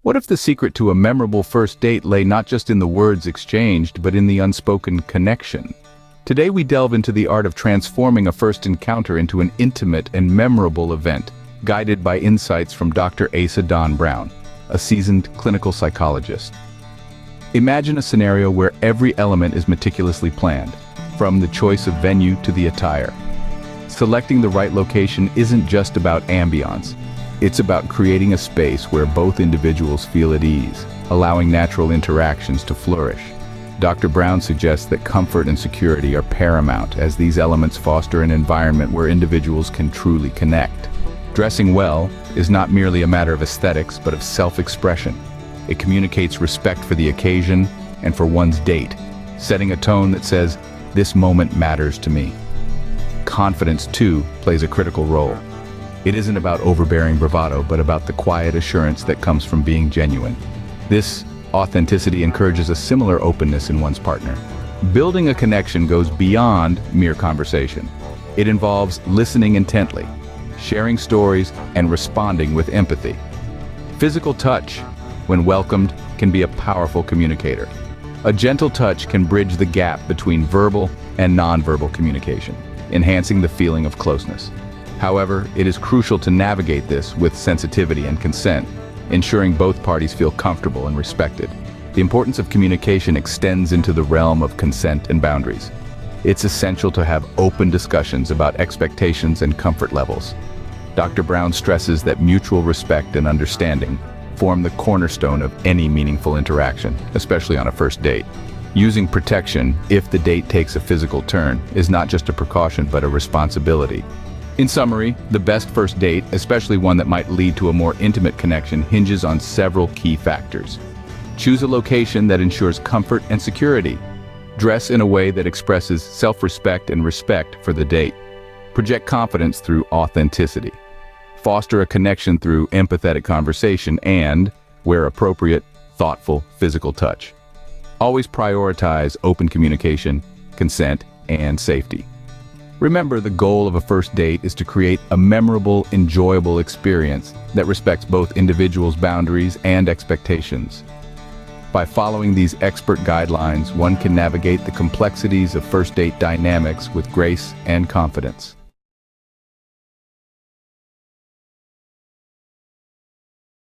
What if the secret to a memorable first date lay not just in the words exchanged, but in the unspoken connection? Today we delve into the art of transforming a first encounter into an intimate and memorable event, guided by insights from Dr. Asa Don Brown, a seasoned clinical psychologist. Imagine a scenario where every element is meticulously planned, from the choice of venue to the attire. Selecting the right location isn't just about ambiance. It's about creating a space where both individuals feel at ease, allowing natural interactions to flourish. Dr. Brown suggests that comfort and security are paramount, as these elements foster an environment where individuals can truly connect. Dressing well is not merely a matter of aesthetics, but of self-expression. It communicates respect for the occasion and for one's date, setting a tone that says, "This moment matters to me." Confidence, too, plays a critical role. It isn't about overbearing bravado, but about the quiet assurance that comes from being genuine. This authenticity encourages a similar openness in one's partner. Building a connection goes beyond mere conversation. It involves listening intently, sharing stories, and responding with empathy. Physical touch, when welcomed, can be a powerful communicator. A gentle touch can bridge the gap between verbal and nonverbal communication, enhancing the feeling of closeness. However, it is crucial to navigate this with sensitivity and consent, ensuring both parties feel comfortable and respected. The importance of communication extends into the realm of consent and boundaries. It's essential to have open discussions about expectations and comfort levels. Dr. Brown stresses that mutual respect and understanding form the cornerstone of any meaningful interaction, especially on a first date. Using protection, if the date takes a physical turn, is not just a precaution but a responsibility. In summary, the best first date, especially one that might lead to a more intimate connection, hinges on several key factors. Choose a location that ensures comfort and security. Dress in a way that expresses self-respect and respect for the date. Project confidence through authenticity. Foster a connection through empathetic conversation and, where appropriate, thoughtful physical touch. Always prioritize open communication, consent, and safety. Remember, the goal of a first date is to create a memorable, enjoyable experience that respects both individuals' boundaries and expectations. By following these expert guidelines, one can navigate the complexities of first date dynamics with grace and confidence.